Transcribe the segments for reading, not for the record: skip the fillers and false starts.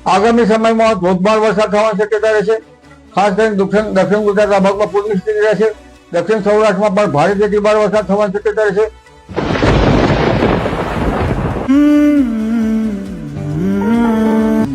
આગામી સમયમાં ધોધમાર વરસાદ થવાની શક્યતા રહેશે। ખાસ કરીને દક્ષિણ ગુજરાતના ભાગમાં પૂરની સ્થિતિ રહેશે। દક્ષિણ સૌરાષ્ટ્રમાં પણ ભારેથી અતિભારે વરસાદ થવાની શક્યતા રહેશે।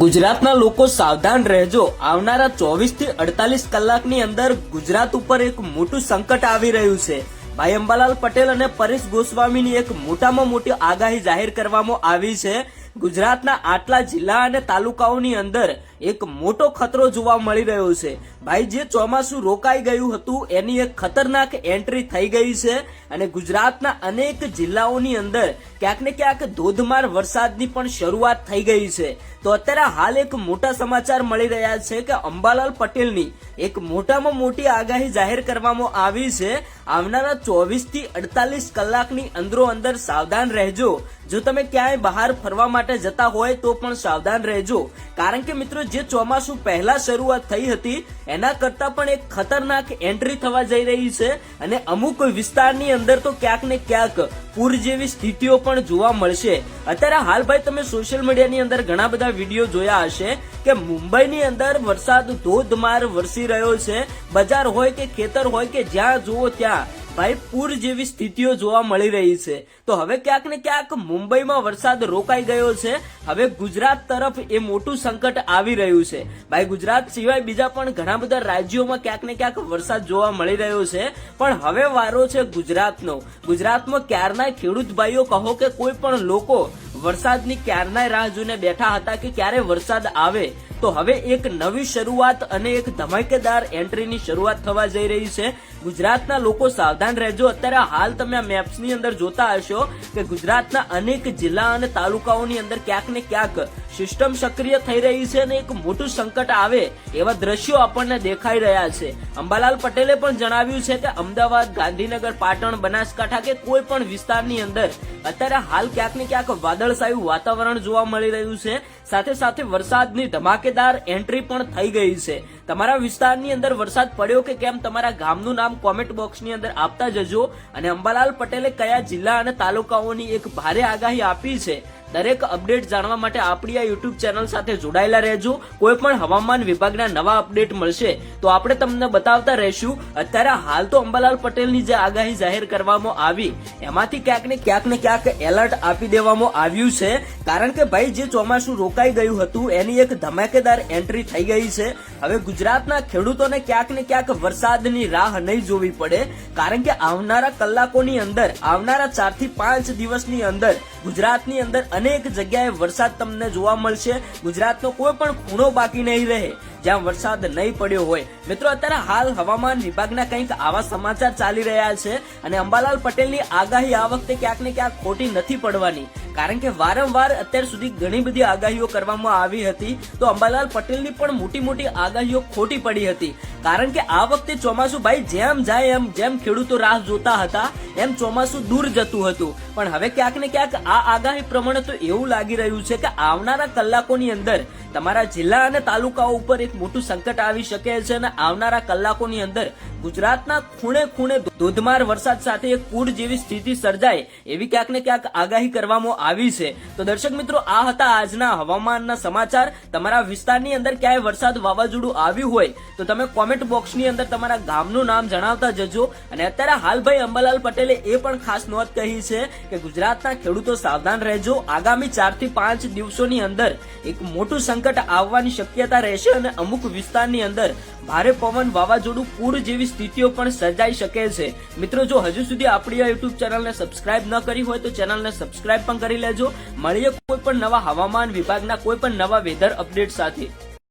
ગુજરાતના લોકો સાવધાન રહેજો। આવનારા 24 થી 48 કલાકની અંદર ગુજરાત ઉપર એક મોટું સંકટ આવી રહ્યું છે। ભાઈ અંબાલાલ પટેલ અને પરેશ ગોસ્વામીની એક મોટામાં મોટી આગાહી જાહેર કરવામાં આવી છે। ગુજરાતના આટલા જિલ્લા અને તાલુકાઓની અંદર એક મોટો ખતરો જોવા મળી રહ્યો છે। ભાઈ જે ચોમાસું રોકાઈ ગયું હતું એની એક ખતરનાક એન્ટ્રી થઈ ગઈ છે અને ગુજરાતના અનેક જિલ્લાઓની અંદર ક્યાંક ને ક્યાંક ધોધમાર વરસાદની પણ શરૂઆત થઈ ગઈ છે। તો અત્યારે હાલ એક મોટા સમાચાર મળી રહ્યા છે કે અંબાલાલ પટેલની એક મોટામાં મોટી આગાહી જાહેર કરવામાં આવી છે। આવનારા 24 થી 48 કલાકની અંદરો અંદર સાવધાન રહેજો। જો તમે ક્યાંય બહાર ફરવા માટે જતા હોય તો પણ સાવધાન રહેજો, કારણ કે મિત્રો જે ચોમાસું પહેલા શરૂઆત થઈ હતી એના કરતા પણ એક ખતરનાક એન્ટ્રી થવા જઈ રહી છે અને અમુક વિસ્તારની અંદર તો ક્યાંક ને ક્યાંક પૂર જેવી સ્થિતિઓ પણ જોવા મળશે। અત્યારે હાલ ભાઈ તમે સોશિયલ મીડિયાની અંદર ઘણા બધા વિડીયો જોયા હશે કે મુંબઈની અંદર વરસાદ ધોધમાર વરસી રહ્યો છે। બજાર હોય કે ખેતર હોય કે જ્યાં જુઓ ત્યાં ભાઈ પૂર જેવી સ્થિતિઓ જોવા મળી રહી છે। તો હવે ક્યાંક ને ક્યાંક મુંબઈમાં વરસાદ રોકાઈ ગયો છે। હવે ગુજરાત તરફ એ મોટું સંકટ આવી રહ્યું છે। ભાઈ ગુજરાત સિવાય બીજા પણ ઘણા બધા રાજ્યોમાં ક્યાંક ને ક્યાંક વરસાદ જોવા મળી રહ્યો છે, પણ હવે વારો છે ગુજરાતનો। ગુજરાતમાં ક્યારના ખેડૂત ભાઈઓ કહો કે કોઈ પણ લોકો વરસાદની ક્યારના રાહ જોઈને બેઠા હતા કે ક્યારે વરસાદ આવે। તો હવે એક નવી શરૂઆત અને એક ધમાકેદાર એન્ટ્રીની શરૂઆત થવા જઈ રહી છે। ગુજરાતના લોકો સાવધાન રહેજો। અત્યારે હાલ તમે આ મેપ્સની અંદર જોતા હશો કે ગુજરાતના અનેક જિલ્લા અને તાલુકાઓની અંદર ક્યાંક ને ક્યાંક સિસ્ટમ સક્રિય થઈ રહી છે અને એક મોટું સંકટ આવે એવા દ્રશ્યો આપણને દેખાઈ રહ્યા છે। અંબાલાલ પટેલે પણ જણાવ્યું છે કે અમદાવાદ, ગાંધીનગર, પાટણ, બનાસકાંઠા કે કોઈ પણ વિસ્તારની અંદર અત્યારે હાલ ક્યાંક ને ક્યાંક વાદળછાયું વાતાવરણ જોવા મળી રહ્યું છે। સાથે સાથે વરસાદની ધમાકેદાર એન્ટ્રી પણ થઈ ગઈ છે। તમારા વિસ્તારની અંદર વરસાદ પડ્યો કે કેમ તમારા ગામનું નામ કોમેન્ટ બોક્સની અંદર આપતા જજો। અને અંબાલાલ પટેલે કયા જિલ્લા અને તાલુકાઓની એક ભારે આગાહી આપી છે દરેક અપડેટ જાણવા માટે આપણી આ યુટ્યુબ ચેનલ સાથે જોડાયેલા રહેજો। કોઈ પણ હવામાન વિભાગના નવા અપડેટ મળશે તો આપણે તમને બતાવતા રહીશું। અત્યારે હાલ તો અંબાલાલ પટેલની જે આગાહી જાહેર કરવામાં આવી એમાંથી ક્યાંક ને ક્યાંક એલર્ટ આપી દેવામાં આવ્યું છે, કારણ કે ભાઈ જે ચોમાસું રોકાઈ ગયું હતું એની એક ધમાકેદાર એન્ટ્રી થઈ ગઈ છે। હવે ગુજરાતના ખેડૂતોને ક્યાંક ને ક્યાંક વરસાદની રાહ નહીં જોવી પડે, કારણ કે આવનારા કલાકોની અંદર આવનારા 4 થી 5 દિવસની અંદર ગુજરાતની અંદર અનેક જગ્યાએ વરસાદ તમને જોવા મળશે। ગુજરાતનો કોઈ પણ ખૂણો બાકી નહીં રહે જ્યાં વરસાદ નહીં પડ્યો હોય। મિત્રો અત્યારે હાલ હવામાન વિભાગના કંઈક આવા સમાચાર ચાલી રહ્યા છે અને અંબાલાલ પટેલની આગાહી આ વખતે ક્યાંક ને ક્યાંક ખોટી નથી પડવાની, કારણ કે વારંવાર અત્યાર સુધી ઘણી બધી આગાહીઓ કરવામાં આવી હતી તો અંબાલાલ પટેલની પણ મોટી મોટી આગાહીઓ ખોટી પડી હતી, કારણ કે આ વખતે ચોમાસું ભાઈ જેમ જાય જેમ ખેડૂતો રાહ જોતા હતા એમ ચોમાસું દૂર જતું હતું। પણ હવે ક્યાંક ને ક્યાંક આ આગાહી પ્રમાણે તો એવું લાગી રહ્યું છે કે આવનારા કલાકોની અંદર તમારા જિલ્લા અને તાલુકાઓ ઉપર એક મોટું સંકટ આવી શકે છે અને આવનારા કલાકોની અંદર ગુજરાતના ખૂણે ખૂણે ધોધમાર વરસાદ સાથે એક પૂર જેવી સ્થિતિ સર્જાય એવી ક્યાંક ને ક્યાંક આગાહી કરવામાં આવી છે। તો દર્શક મિત્રો, આ હતા આજના હવામાનના સમાચાર। તમારા વિસ્તારની અંદર ક્યાંય વરસાદ વાવાઝોડું આવ્યું હોય તો તમે કોમેન્ટ બોક્સની અંદર તમારા ગામનું નામ જણાવતા જજો। અને અત્યારે હાલ ભાઈ અંબાલાલ પટેલે એ પણ ખાસ નોંધ કહી છે કે ગુજરાતના ખેડૂતો સાવધાન રહેજો। આગામી 4 થી 5 દિવસોની અંદર એક મોટું સંકટ આવવાની શક્યતા રહેશે અને અમુક વિસ્તારની અંદર ભારે પવન, વાવાઝોડું, પૂર જેવી સ્થિતિઓ પણ સર્જાઈ શકે છે। મિત્રો, જો હજુ સુધી આપણી આ યુટ્યુબ ચેનલને સબસ્ક્રાઇબ ન કરી હોય તો ચેનલને સબસ્ક્રાઇબ પણ કરી લેજો। મળીએ કોઈ પણ નવા હવામાન વિભાગના કોઈ પણ નવા વેધર અપડેટ સાથે।